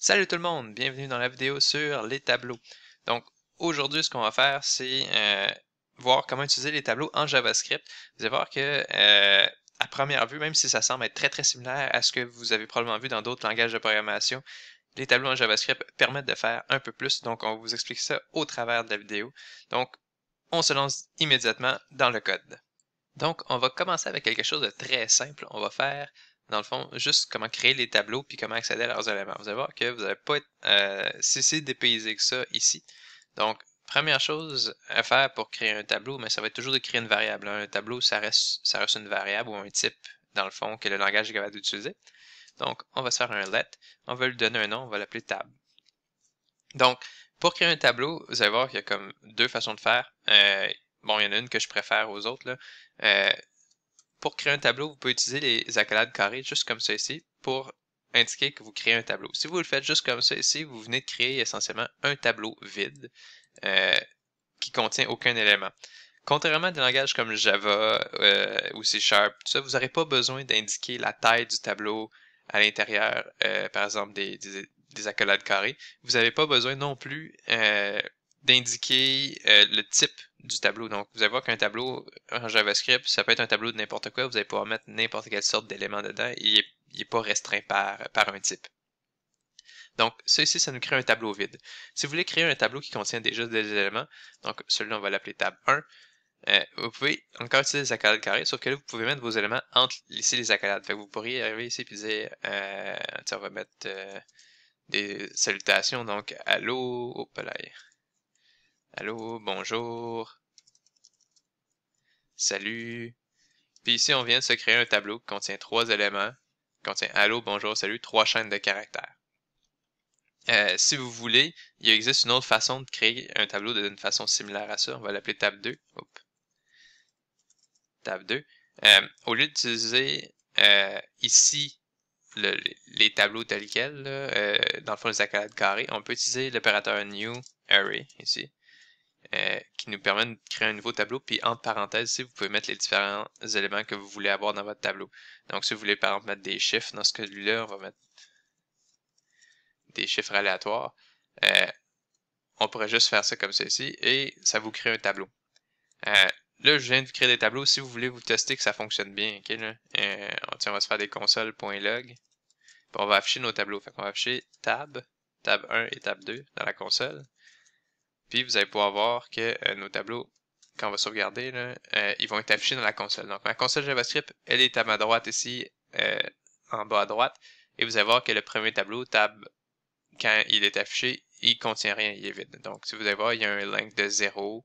Salut tout le monde, bienvenue dans la vidéo sur les tableaux. Donc aujourd'hui ce qu'on va faire c'est voir comment utiliser les tableaux en JavaScript. Vous allez voir que à première vue, même si ça semble être très similaire à ce que vous avez probablement vu dans d'autres langages de programmation, les tableaux en JavaScript permettent de faire un peu plus, donc on va vous expliquer ça au travers de la vidéo. Donc on se lance immédiatement dans le code. Donc, on va commencer avec quelque chose de très simple. On va faire, dans le fond, juste comment créer les tableaux puis comment accéder à leurs éléments. Vous allez voir que vous n'allez pas être si dépaysé que ça ici. Donc, première chose à faire pour créer un tableau, mais ça va être toujours de créer une variable. Un tableau, ça reste une variable ou un type, dans le fond, que le langage est capable d'utiliser. Donc, on va se faire un let. On va lui donner un nom, on va l'appeler tab. Donc, pour créer un tableau, vous allez voir qu'il y a comme deux façons de faire. Bon, il y en a une que je préfère aux autres, là. Pour créer un tableau, vous pouvez utiliser les accolades carrées, juste comme ça ici, pour indiquer que vous créez un tableau. Si vous le faites juste comme ça ici, vous venez de créer essentiellement un tableau vide qui contient aucun élément. Contrairement à des langages comme Java ou C Sharp, tout ça, vous n'aurez pas besoin d'indiquer la taille du tableau à l'intérieur, par exemple des accolades carrées. Vous n'avez pas besoin non plus d'indiquer le type du tableau. Donc, vous allez voir qu'un tableau en JavaScript, ça peut être un tableau de n'importe quoi. Vous allez pouvoir mettre n'importe quelle sorte d'éléments dedans. Il n'est pas restreint par un type. Donc, ça ici, ça nous crée un tableau vide. Si vous voulez créer un tableau qui contient déjà des éléments, donc celui-là, on va l'appeler tab 1. Vous pouvez encore utiliser les accolades carrées, sauf que là, vous pouvez mettre vos éléments entre ici les accolades. Fait que vous pourriez arriver ici et dire, on va mettre des salutations, donc allô, hop là, allô, bonjour, salut. Puis ici, on vient de se créer un tableau qui contient trois éléments, qui contient allô, bonjour, salut, trois chaînes de caractères. Si vous voulez, il existe une autre façon de créer un tableau d'une façon similaire à ça. On va l'appeler tab 2. Oups. Tab 2. Au lieu d'utiliser ici les tableaux tels quels, là, dans le fond les accolades carrées, on peut utiliser l'opérateur new array ici, qui nous permet de créer un nouveau tableau. Puis entre parenthèses, ici, vous pouvez mettre les différents éléments que vous voulez avoir dans votre tableau. Donc si vous voulez par exemple mettre des chiffres, dans ce cas-là, on va mettre des chiffres aléatoires. On pourrait juste faire ça comme ceci et ça vous crée un tableau. Là, je viens de créer des tableaux. Si vous voulez vous tester que ça fonctionne bien, ok, là, on va se faire des consoles.log. On va afficher nos tableaux. Fait qu'on va afficher tab 1 et tab 2 dans la console. Puis vous allez pouvoir voir que nos tableaux, quand on va sauvegarder, là, ils vont être affichés dans la console. Donc ma console JavaScript, elle est à ma droite ici, en bas à droite. Et vous allez voir que le premier tableau, tab, quand il est affiché, il contient rien, il est vide. Donc si vous allez voir, il y a un length de 0.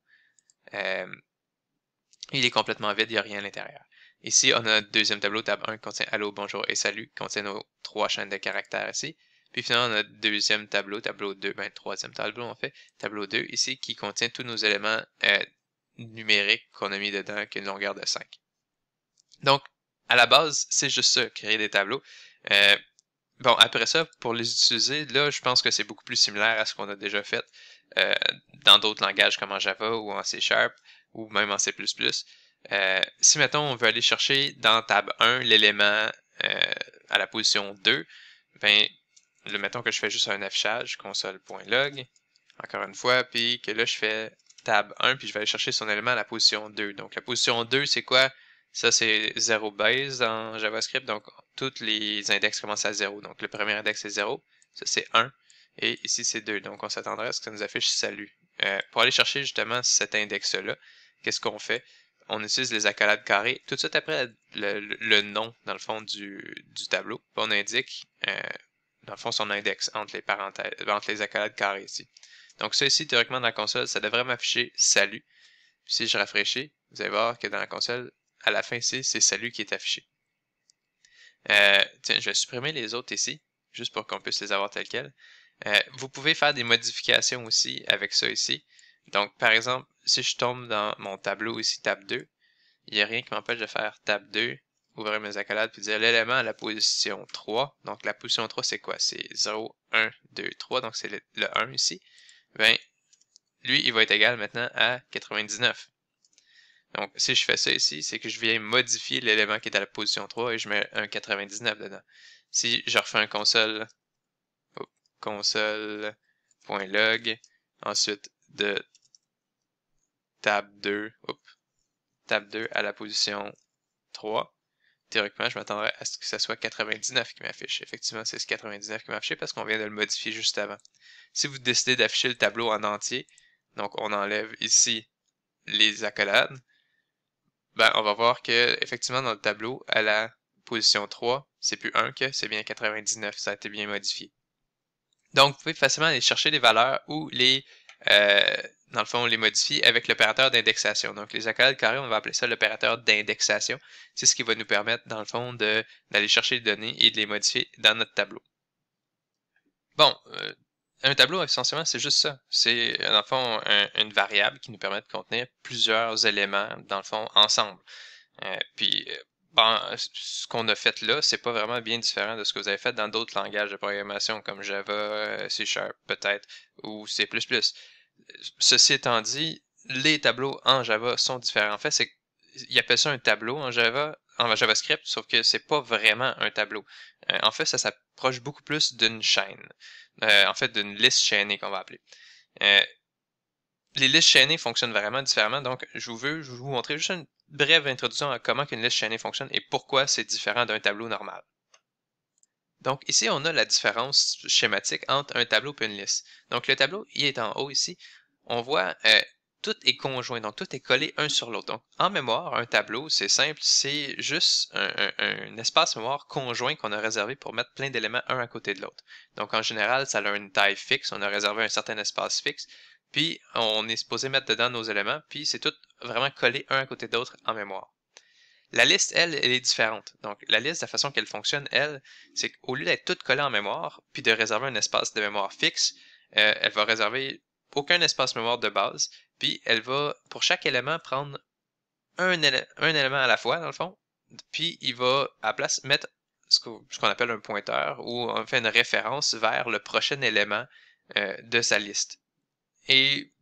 Il est complètement vide, il n'y a rien à l'intérieur. Ici, on a notre deuxième tableau, tab 1, qui contient allô, bonjour et salut, qui contient nos trois chaînes de caractères ici. Puis finalement, on a notre deuxième tableau, tableau 2, troisième tableau en fait, tableau 2 ici, qui contient tous nos éléments numériques qu'on a mis dedans, qui a une longueur de 5. Donc, à la base, c'est juste ça, créer des tableaux. Bon, après ça, pour les utiliser, là, je pense que c'est beaucoup plus similaire à ce qu'on a déjà fait dans d'autres langages comme en Java ou en C Sharp ou même en C++. Si, mettons, on veut aller chercher dans tab 1 l'élément à la position 2, ben, mettons que je fais juste un affichage, console.log, encore une fois, puis que là, je fais tab 1, puis je vais aller chercher son élément à la position 2. Donc, la position 2, c'est quoi? Ça, c'est 0 base dans JavaScript, donc tous les index commencent à 0. Donc, le premier index c'est 0, ça c'est 1, et ici c'est 2. Donc, on s'attendrait à ce que ça nous affiche salut. Pour aller chercher justement cet index-là, qu'est-ce qu'on fait? On utilise les accolades carrées. Tout de suite après le nom, dans le fond, du tableau, on indique, dans le fond, son index entre les parenthèses, entre les accolades carrées ici. Donc, ça ici, théoriquement, dans la console, ça devrait m'afficher salut. Puis si je rafraîchis, vous allez voir que dans la console, à la fin ici, c'est salut qui est affiché. Tiens, je vais supprimer les autres ici, juste pour qu'on puisse les avoir tels quels. Vous pouvez faire des modifications aussi avec ça ici. Donc, par exemple, si je tombe dans mon tableau ici, tab 2, il n'y a rien qui m'empêche de faire tab 2, ouvrir mes accolades, puis dire l'élément à la position 3. Donc, la position 3, c'est quoi? C'est 0, 1, 2, 3, donc c'est le 1 ici. Ben, lui, il va être égal maintenant à 99. Donc, si je fais ça ici, c'est que je viens modifier l'élément qui est à la position 3 et je mets un 99 dedans. Si je refais un console, console.log, ensuite de tab 2 à la position 3. Théoriquement, je m'attendrais à ce que ce soit 99 qui m'affiche. Effectivement, c'est ce 99 qui m'affiche parce qu'on vient de le modifier juste avant. Si vous décidez d'afficher le tableau en entier, donc on enlève ici les accolades, ben on va voir que effectivement dans le tableau, à la position 3, c'est plus 1 que c'est bien 99, ça a été bien modifié. Donc, vous pouvez facilement aller chercher les valeurs ou dans le fond, les modifier avec l'opérateur d'indexation. Donc, les accolades carrées, on va appeler ça l'opérateur d'indexation. C'est ce qui va nous permettre, dans le fond, d'aller chercher les données et de les modifier dans notre tableau. Bon, un tableau, essentiellement, c'est juste ça. C'est, dans le fond, une variable qui nous permet de contenir plusieurs éléments, dans le fond, ensemble. Bon, ce qu'on a fait là, c'est pas vraiment bien différent de ce que vous avez fait dans d'autres langages de programmation comme Java, C# peut-être, ou C++. Ceci étant dit, les tableaux en Java sont différents. En fait, ils appellent ça un tableau en JavaScript, sauf que c'est pas vraiment un tableau. En fait, ça s'approche beaucoup plus d'une chaîne. En fait, d'une liste chaînée qu'on va appeler. Les listes chaînées fonctionnent vraiment différemment, donc je veux vous montrer juste une brève introduction à comment une liste chaînée fonctionne et pourquoi c'est différent d'un tableau normal. Donc ici, on a la différence schématique entre un tableau et une liste. Donc le tableau, il est en haut ici. On voit tout est conjoint, donc tout est collé un sur l'autre. Donc en mémoire, un tableau, c'est simple, c'est juste un espace mémoire conjoint qu'on a réservé pour mettre plein d'éléments un à côté de l'autre. Donc en général, ça a une taille fixe, on a réservé un certain espace fixe, puis on est supposé mettre dedans nos éléments, puis c'est tout vraiment collé un à côté de l'autre en mémoire. La liste, elle est différente. Donc, la liste, la façon qu'elle fonctionne, elle, c'est qu'au lieu d'être toute collée en mémoire, puis de réserver un espace de mémoire fixe, elle va réserver aucun espace mémoire de base, puis elle va, pour chaque élément, prendre un élément à la fois, dans le fond, puis il va, à la place, mettre ce qu'on appelle un pointeur, ou en fait une référence vers le prochain élément de sa liste. Et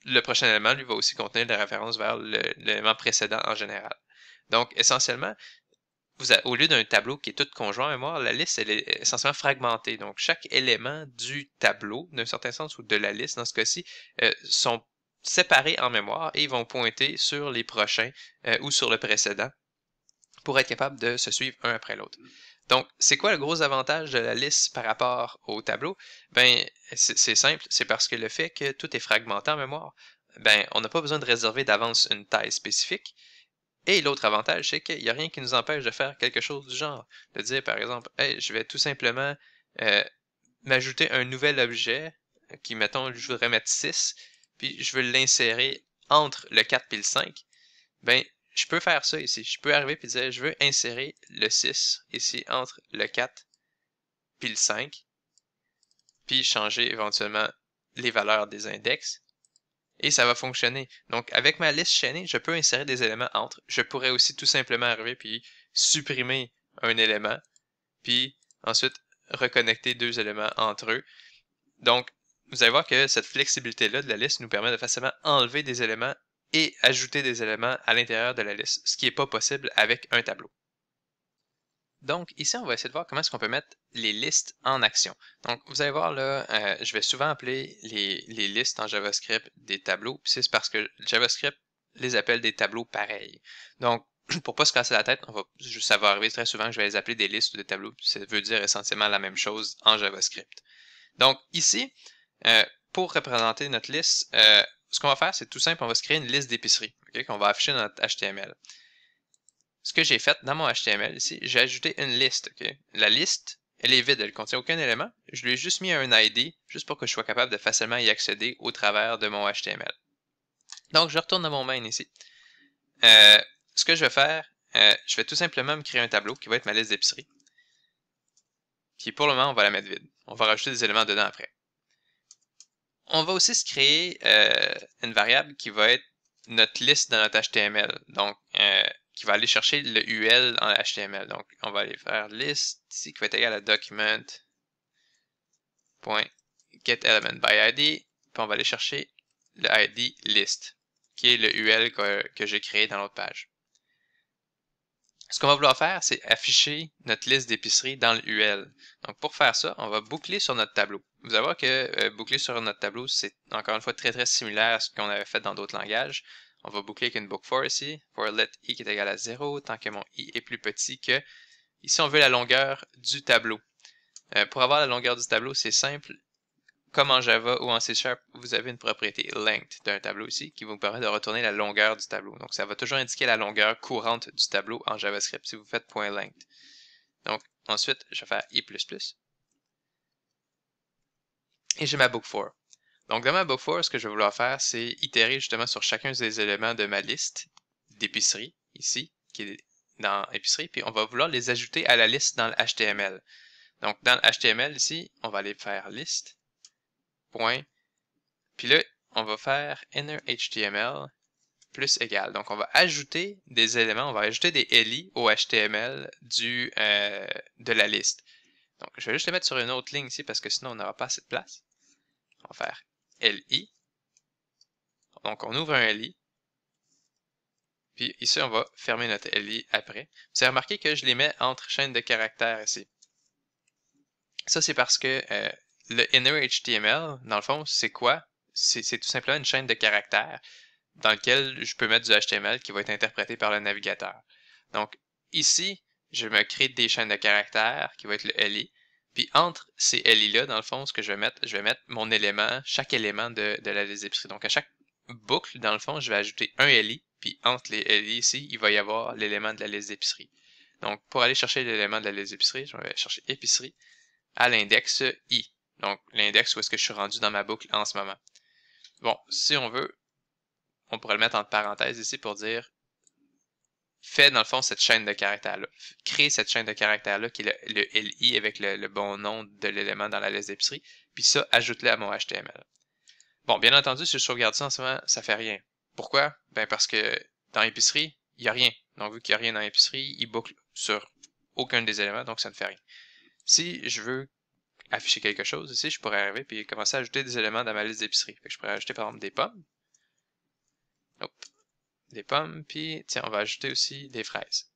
le prochain élément, lui, va aussi contenir des références vers l'élément précédent en général. Donc, essentiellement, au lieu d'un tableau qui est tout conjoint en mémoire, la liste, elle est essentiellement fragmentée. Donc, chaque élément du tableau, d'un certain sens, ou de la liste, dans ce cas-ci, sont séparés en mémoire et ils vont pointer sur les prochains ou sur le précédent pour être capable de se suivre un après l'autre. Donc, c'est quoi le gros avantage de la liste par rapport au tableau? Ben, c'est simple, c'est parce que le fait que tout est fragmenté en mémoire, ben, on n'a pas besoin de réserver d'avance une taille spécifique. Et l'autre avantage, c'est qu'il n'y a rien qui nous empêche de faire quelque chose du genre. De dire, par exemple, hey, je vais tout simplement m'ajouter un nouvel objet qui, mettons, je voudrais mettre 6, puis je veux l'insérer entre le 4 et le 5. Ben, je peux faire ça ici. Je peux arriver et dire, je veux insérer le 6 ici entre le 4 et le 5, puis changer éventuellement les valeurs des index. Et ça va fonctionner. Donc, avec ma liste chaînée, je peux insérer des éléments entre. Je pourrais aussi tout simplement arriver puis supprimer un élément, puis ensuite reconnecter deux éléments entre eux. Donc, vous allez voir que cette flexibilité-là de la liste nous permet de facilement enlever des éléments et ajouter des éléments à l'intérieur de la liste, ce qui n'est pas possible avec un tableau. Donc, ici, on va essayer de voir comment est-ce qu'on peut mettre les listes en action. Donc, vous allez voir là, je vais souvent appeler les listes en JavaScript des tableaux, puis c'est parce que JavaScript les appelle des tableaux pareils. Donc, pour pas se casser la tête, ça va arriver très souvent que je vais les appeler des listes ou des tableaux, puis ça veut dire essentiellement la même chose en JavaScript. Donc, ici, pour représenter notre liste, ce qu'on va faire, c'est tout simple, on va se créer une liste d'épicerie, qu'on va afficher dans notre HTML. Ce que j'ai fait dans mon HTML ici, j'ai ajouté une liste. La liste, elle est vide, elle ne contient aucun élément. Je lui ai juste mis un ID, juste pour que je sois capable de facilement y accéder au travers de mon HTML. Donc, je retourne dans mon main ici. Ce que je vais faire, je vais tout simplement me créer un tableau qui va être ma liste d'épicerie. Puis pour le moment, on va la mettre vide. On va rajouter des éléments dedans après. On va aussi se créer une variable qui va être notre liste dans notre HTML. Donc, qui va aller chercher le UL en HTML. Donc, on va aller faire list ici qui va être égal à document.getElementById. Puis on va aller chercher le ID list, qui est le UL que j'ai créé dans l'autre page. Ce qu'on va vouloir faire, c'est afficher notre liste d'épicerie dans le UL. Donc pour faire ça, on va boucler sur notre tableau. Vous allez voir que boucler sur notre tableau, c'est encore une fois très similaire à ce qu'on avait fait dans d'autres langages. On va boucler avec une book for ici, for let i qui est égal à 0, tant que mon i est plus petit que... Ici, on veut la longueur du tableau. Pour avoir la longueur du tableau, c'est simple. Comme en Java ou en C#, vous avez une propriété length d'un tableau ici qui vous permet de retourner la longueur du tableau. Donc ça va toujours indiquer la longueur courante du tableau en JavaScript si vous faites .length. Donc ensuite, je vais faire i++. Et j'ai ma book for. Donc dans ma book for, ce que je vais vouloir faire, c'est itérer justement sur chacun des éléments de ma liste d'épicerie, ici, qui est dans épicerie, puis on va vouloir les ajouter à la liste dans le HTML. Donc dans le HTML ici, on va aller faire liste, point, puis là, on va faire inner HTML plus égal. Donc on va ajouter des éléments, on va ajouter des LI au HTML de la liste. Donc je vais juste les mettre sur une autre ligne ici parce que sinon on n'aura pas assez de place. On va faire LI. Donc on ouvre un LI. Puis ici, on va fermer notre LI après. Vous avez remarqué que je les mets entre chaînes de caractères ici. Ça, c'est parce que le inner HTML, dans le fond, c'est quoi? C'est tout simplement une chaîne de caractères dans laquelle je peux mettre du HTML qui va être interprété par le navigateur. Donc ici, je me crée des chaînes de caractères qui va être le LI. Puis entre ces LI-là, dans le fond, ce que je vais mettre mon élément, chaque élément de la liste d'épicerie. Donc à chaque boucle, dans le fond, je vais ajouter un LI. Puis entre les LI ici, il va y avoir l'élément de la liste d'épicerie. Donc, pour aller chercher l'élément de la liste d'épicerie, je vais chercher épicerie à l'index I. Donc, l'index où est-ce que je suis rendu dans ma boucle en ce moment. Bon, si on veut, on pourrait le mettre entre parenthèses ici pour dire fais dans le fond cette chaîne de caractères-là. Crée cette chaîne de caractères-là qui est le LI avec le bon nom de l'élément dans la liste d'épicerie. Puis ça, ajoute-le à mon HTML. Bon, bien entendu, si je sauvegarde ça en ce moment, ça fait rien. Pourquoi? Ben parce que dans épicerie, il n'y a rien. Donc, vu qu'il n'y a rien dans épicerie, il boucle sur aucun des éléments, donc ça ne fait rien. Si je veux afficher quelque chose ici, je pourrais arriver et commencer à ajouter des éléments dans ma liste d'épicerie. Je pourrais ajouter par exemple des pommes. Hop. Des pommes, puis tiens, on va ajouter aussi des fraises.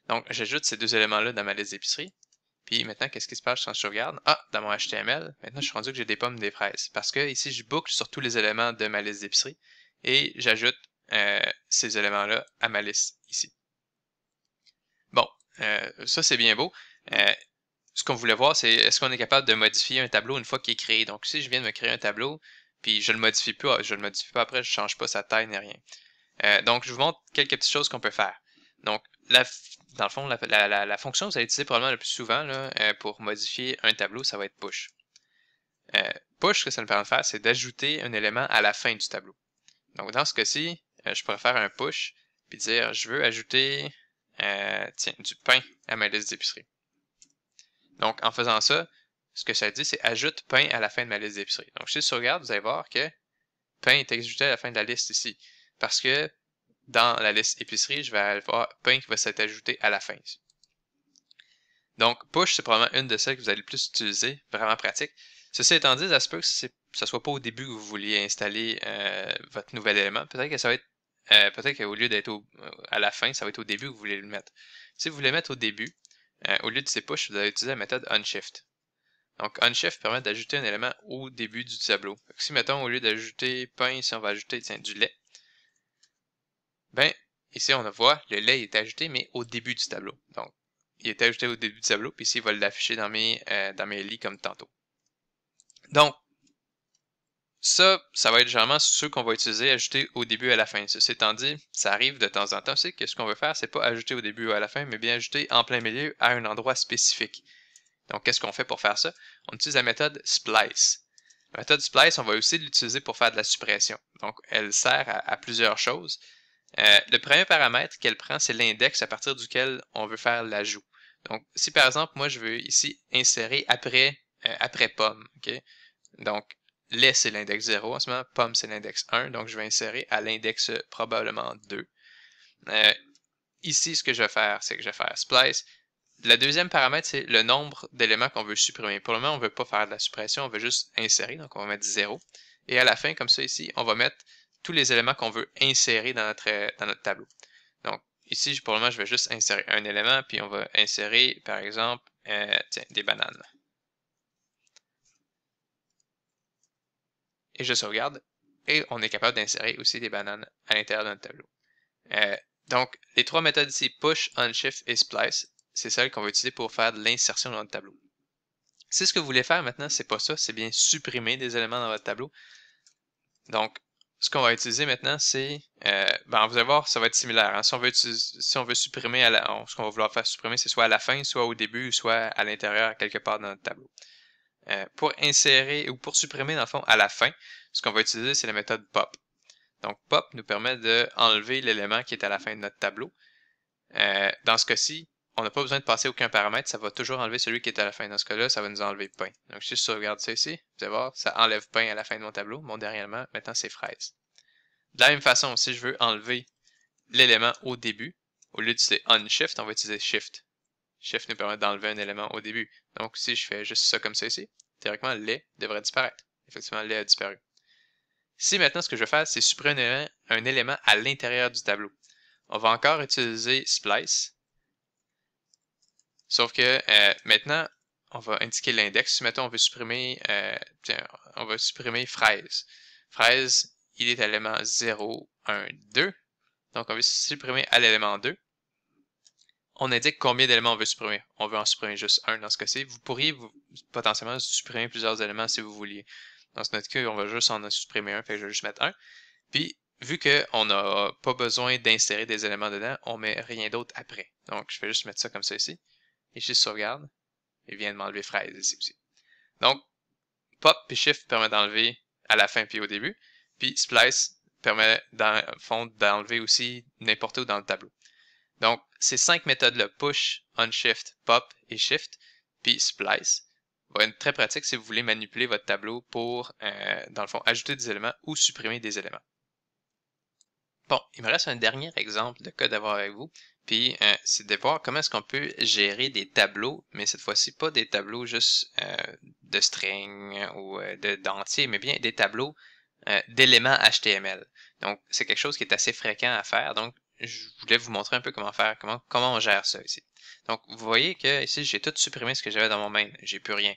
Donc, j'ajoute ces deux éléments-là dans ma liste d'épicerie. Puis maintenant, qu'est-ce qui se passe quand je sauvegarde? Ah, dans mon HTML, maintenant je suis rendu que j'ai des pommes et des fraises. Parce que ici, je boucle sur tous les éléments de ma liste d'épicerie et j'ajoute ces éléments-là à ma liste ici. Bon, ça c'est bien beau. Ce qu'on voulait voir, c'est est-ce qu'on est capable de modifier un tableau une fois qu'il est créé. Donc si je viens de me créer un tableau, puis je le modifie pas après, je change pas sa taille ni rien. Donc je vous montre quelques petites choses qu'on peut faire. Donc dans le fond, la fonction que vous allez utiliser probablement le plus souvent là, pour modifier un tableau, ça va être push. Push, ce que ça nous permet de faire, c'est d'ajouter un élément à la fin du tableau. Donc dans ce cas-ci, je pourrais faire un push, puis dire je veux ajouter tiens, du pain à ma liste d'épicerie. Donc en faisant ça, ce que ça dit, c'est ajoute pain à la fin de ma liste d'épicerie. Donc si je sauvegarde, vous allez voir que pain est ajouté à la fin de la liste ici. Parce que dans la liste épicerie, je vais avoir pain qui va s'être ajouté à la fin ici. Donc, push, c'est probablement une de celles que vous allez le plus utiliser, vraiment pratique. Ceci étant dit, ça se peut que ce ne soit pas au début que vous vouliez installer votre nouvel élément. Peut-être que ça va être, peut-être qu'au lieu d'être à la fin, ça va être au début que vous voulez le mettre. Si vous voulez le mettre au début, au lieu de ces push, vous allez utiliser la méthode onShift. Donc, onShift permet d'ajouter un élément au début du tableau. Donc, si, mettons, au lieu d'ajouter pain, ici, on va ajouter tiens, du lait, ben, ici, on voit, le lait est ajouté, mais au début du tableau. Donc, il est ajouté au début du tableau, puis ici, il va l'afficher dans mes lits comme tantôt. Donc, ça va être généralement ceux qu'on va utiliser, ajouter au début et à la fin. Ceci étant dit, ça arrive de temps en temps aussi que ce qu'on veut faire, c'est pas ajouter au début ou à la fin, mais bien ajouter en plein milieu à un endroit spécifique. Donc, qu'est-ce qu'on fait pour faire ça? On utilise la méthode splice. La méthode splice, on va aussi l'utiliser pour faire de la suppression. Donc, elle sert à plusieurs choses. Le premier paramètre qu'elle prend, c'est l'index à partir duquel on veut faire l'ajout. Donc, si par exemple, moi, je veux ici insérer après pomme, ok? Donc, lait, c'est l'index 0 en ce moment, pomme, c'est l'index 1, donc je vais insérer à l'index probablement 2. Ici, ce que je vais faire, c'est que je vais faire splice. Le deuxième paramètre, c'est le nombre d'éléments qu'on veut supprimer. Pour le moment, on ne veut pas faire de la suppression, on veut juste insérer, donc on va mettre 0. Et à la fin, comme ça ici, on va mettre tous les éléments qu'on veut insérer dans notre tableau. Donc ici, pour le moment, je vais juste insérer un élément, puis on va insérer, par exemple, tiens, des bananes. Et je sauvegarde. Et on est capable d'insérer aussi des bananes à l'intérieur de notre tableau. Donc, les trois méthodes ici, push, unshift et splice, c'est celles qu'on va utiliser pour faire de l'insertion dans notre tableau. Si ce que vous voulez faire maintenant, c'est pas ça, c'est bien supprimer des éléments dans votre tableau. Donc, ce qu'on va utiliser maintenant, c'est, ben, vous allez voir, ça va être similaire. Hein. Si on veut supprimer, ce qu'on va vouloir faire supprimer, c'est soit à la fin, soit au début, soit à l'intérieur, quelque part dans notre tableau. Pour insérer ou pour supprimer, dans le fond, à la fin, ce qu'on va utiliser, c'est la méthode pop. Donc, pop nous permet d'enlever l'élément qui est à la fin de notre tableau. Dans ce cas-ci, on n'a pas besoin de passer aucun paramètre, ça va toujours enlever celui qui est à la fin. Dans ce cas-là, ça va nous enlever pain. Donc, si je sauvegarde ça ici, vous allez voir, ça enlève pain à la fin de mon tableau. Mon dernier élément, maintenant, c'est fraise. De la même façon, si je veux enlever l'élément au début, au lieu d'utiliser unshift, on va utiliser shift. Shift nous permet d'enlever un élément au début. Donc, si je fais juste ça comme ça ici, théoriquement, les devrait disparaître. Effectivement, les a disparu. Si maintenant, ce que je vais faire, c'est supprimer un élément à l'intérieur du tableau. On va encore utiliser splice. Sauf que maintenant, on va indiquer l'index. Si mettons, on veut supprimer, tiens, on va supprimer fraise. Fraise, il est à l'élément 0, 1, 2. Donc, on veut supprimer à l'élément 2. On indique combien d'éléments on veut supprimer. On veut en supprimer juste un dans ce cas-ci. Vous pourriez potentiellement supprimer plusieurs éléments si vous vouliez. Dans ce cas, on va juste en supprimer un, fait que je vais juste mettre un. Puis, vu qu'on n'a pas besoin d'insérer des éléments dedans, on ne met rien d'autre après. Donc, je vais juste mettre ça comme ça ici. Et je sauvegarde. Il vient de m'enlever fraise ici aussi. Donc, pop et shift permet d'enlever à la fin puis au début. Puis splice permet d'enlever aussi n'importe où dans le tableau. Donc, ces 5 méthodes-là, push, unshift, pop et shift, puis splice, vont être très pratiques si vous voulez manipuler votre tableau pour, dans le fond, ajouter des éléments ou supprimer des éléments. Bon, il me reste un dernier exemple de code à voir avec vous, puis c'est de voir comment est-ce qu'on peut gérer des tableaux, mais cette fois-ci pas des tableaux juste de string ou d'entiers, mais bien des tableaux d'éléments HTML. Donc, c'est quelque chose qui est assez fréquent à faire, donc je voulais vous montrer un peu comment faire, comment on gère ça ici. Donc, vous voyez que ici, j'ai tout supprimé ce que j'avais dans mon main, j'ai plus rien.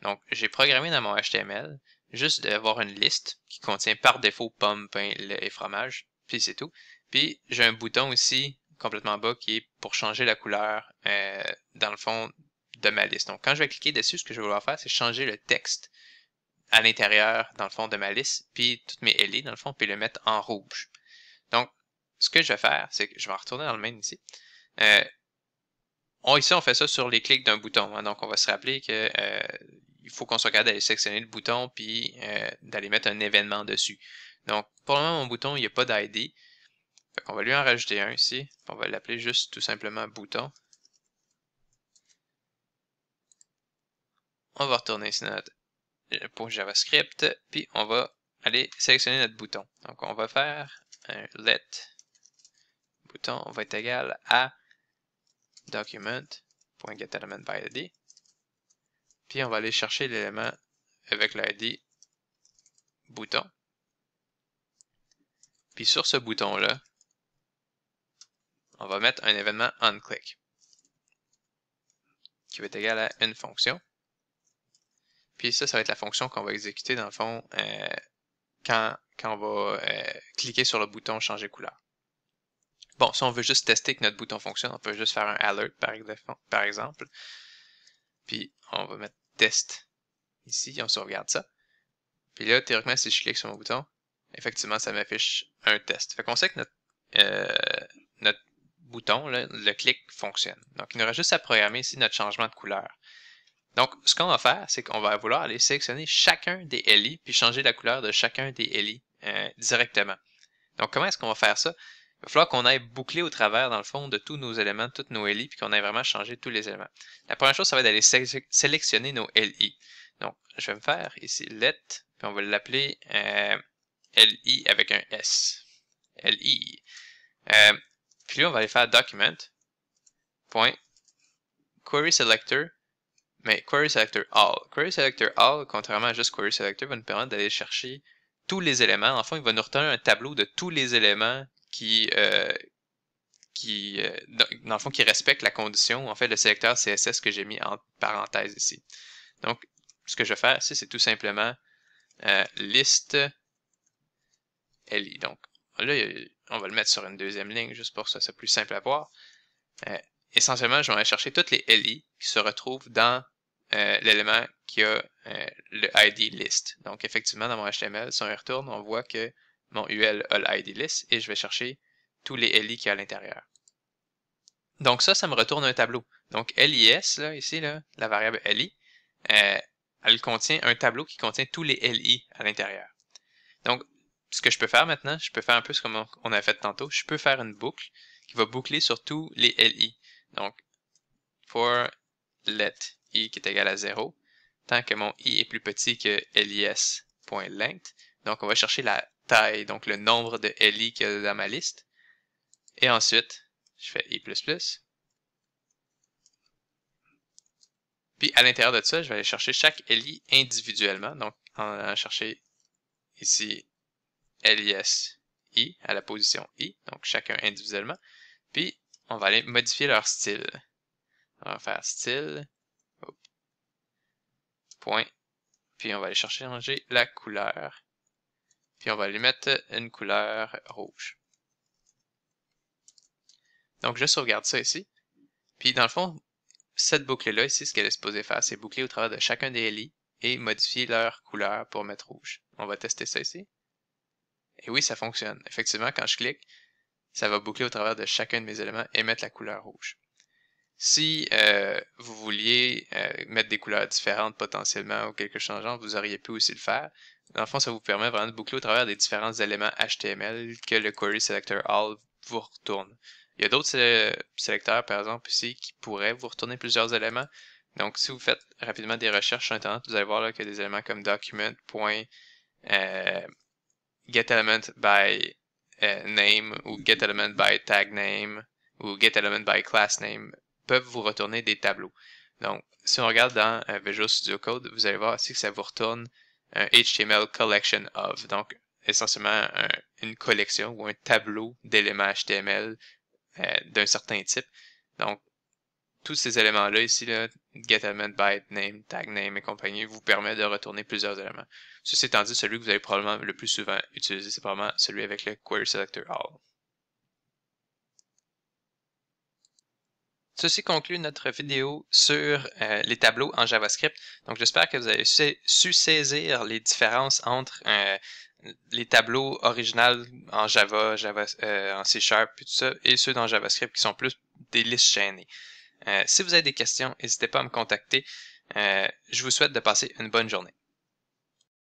Donc, j'ai programmé dans mon HTML juste d'avoir une liste qui contient par défaut pomme, pain, lait et fromage. Puis c'est tout. Puis j'ai un bouton ici, complètement bas, qui est pour changer la couleur, dans le fond, de ma liste. Donc quand je vais cliquer dessus, ce que je vais vouloir faire, c'est changer le texte à l'intérieur, dans le fond, de ma liste, puis toutes mes LI, dans le fond, puis le mettre en rouge. Donc, ce que je vais faire, c'est que je vais retourner dans le main ici. Ici, on fait ça sur les clics d'un bouton. Hein, donc, on va se rappeler que il faut qu'on soit capable d'aller sélectionner le bouton puis d'aller mettre un événement dessus. Donc, pour le moment, mon bouton, il n'y a pas d'ID. Fait qu'on va lui en rajouter un ici. On va l'appeler juste tout simplement bouton. On va retourner ici dans notre pour JavaScript, puis on va aller sélectionner notre bouton. Donc, on va faire un let bouton va être égal à document.getElementById. Puis on va aller chercher l'élément avec l'ID bouton. Puis sur ce bouton-là, on va mettre un événement onClick qui va être égal à une fonction. Puis ça va être la fonction qu'on va exécuter dans le fond quand on va cliquer sur le bouton changer couleur. Bon, si on veut juste tester que notre bouton fonctionne, on peut juste faire un alert par exemple. Puis on va mettre test ici, on sauvegarde ça. Puis là, théoriquement, si je clique sur mon bouton, effectivement, ça m'affiche un test. Fait qu'on sait que notre bouton, là, le clic fonctionne. Donc, il nous reste juste à programmer ici notre changement de couleur. Donc, ce qu'on va faire, c'est qu'on va vouloir aller sélectionner chacun des LI, puis changer la couleur de chacun des LI directement. Donc, comment est-ce qu'on va faire ça? Il va falloir qu'on aille boucler au travers, dans le fond, de tous nos éléments, de toutes nos LI, puis qu'on aille vraiment changer tous les éléments. La première chose, ça va être d'aller sélectionner nos LI. Donc, je vais me faire ici let, puis on va l'appeler LI avec un S. LI. Puis là, on va aller faire document.querySelector, mais querySelector all. querySelector all, contrairement à juste querySelector, va nous permettre d'aller chercher tous les éléments. En fait, il va nous retourner un tableau de tous les éléments qui dans le fond, qui respecte la condition, en fait, le sélecteur CSS que j'ai mis en parenthèse ici. Donc, ce que je vais faire ici, c'est tout simplement list li. Donc, là, on va le mettre sur une deuxième ligne, juste pour que ça soit plus simple à voir. Essentiellement, je vais aller chercher toutes les li qui se retrouvent dans l'élément qui a le ID list. Donc, effectivement, dans mon HTML, si on y retourne, on voit que mon UL a l'ID list et je vais chercher tous les li qu'il y a à l'intérieur. Donc ça me retourne un tableau. Donc LIS, là, ici, là, la variable LI, elle contient un tableau qui contient tous les LI à l'intérieur. Donc, ce que je peux faire maintenant, je peux faire un peu ce qu'on a fait tantôt. Je peux faire une boucle qui va boucler sur tous les LI. Donc, for let i qui est égal à 0, tant que mon i est plus petit que lis.length. Donc, on va chercher la taille, donc le nombre de LI qu'il y a dans ma liste. Et ensuite, je fais i++. Puis à l'intérieur de ça, je vais aller chercher chaque LI individuellement. Donc, en allant chercher ici LIS I à la position I, donc chacun individuellement. Puis, on va aller modifier leur style. On va faire style, point, puis on va aller changer la couleur. Puis on va lui mettre une couleur rouge. Donc, je sauvegarde ça ici. Puis, dans le fond, cette boucle-là, ici, ce qu'elle est supposée faire, c'est boucler au travers de chacun des LI et modifier leur couleur pour mettre rouge. On va tester ça ici. Et oui, ça fonctionne. Effectivement, quand je clique, ça va boucler au travers de chacun de mes éléments et mettre la couleur rouge. Si vous vouliez mettre des couleurs différentes potentiellement ou quelque chose de genre, vous auriez pu aussi le faire. Dans le fond, ça vous permet vraiment de boucler au travers des différents éléments HTML que le Query Selector All vous retourne. Il y a d'autres sélecteurs, par exemple, ici, qui pourraient vous retourner plusieurs éléments. Donc, si vous faites rapidement des recherches sur Internet, vous allez voir là, qu'il y a des éléments comme document, getElement by name ou getElement by tag name ou getElement by class name peuvent vous retourner des tableaux. Donc, si on regarde dans Visual Studio Code, vous allez voir ici que ça vous retourne un HTML collection of. Donc, essentiellement une collection ou un tableau d'éléments HTML d'un certain type. Donc, tous ces éléments-là ici, là, getElement by name, tag name et compagnie, vous permet de retourner plusieurs éléments. Ceci étant dit, celui que vous allez probablement le plus souvent utiliser, c'est probablement celui avec le Query Selector All. Ceci conclut notre vidéo sur les tableaux en JavaScript. Donc, j'espère que vous avez su saisir les différences entre les tableaux originaux en Java, en C#, et tout ça, et ceux dans JavaScript qui sont plus des listes chaînées. Si vous avez des questions, n'hésitez pas à me contacter. Je vous souhaite de passer une bonne journée.